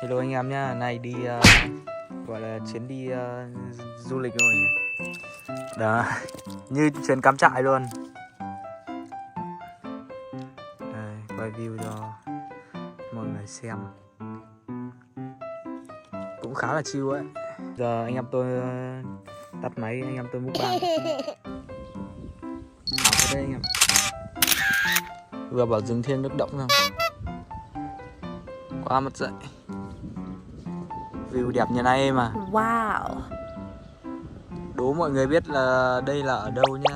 Hello anh em nhá, này đi gọi là chuyến đi du lịch rồi nhỉ. Đó, như chuyến cắm trại luôn. Đây, quay view cho mọi người xem. Cũng khá là chill ấy. Giờ anh em tôi tắt máy, anh em tôi mukbang. Ở đây anh em. Vừa bảo dừng thêm nước động không? Quá mất dậy. View đẹp như này mà. Wow. Đố mọi người biết là đây là ở đâu nhá.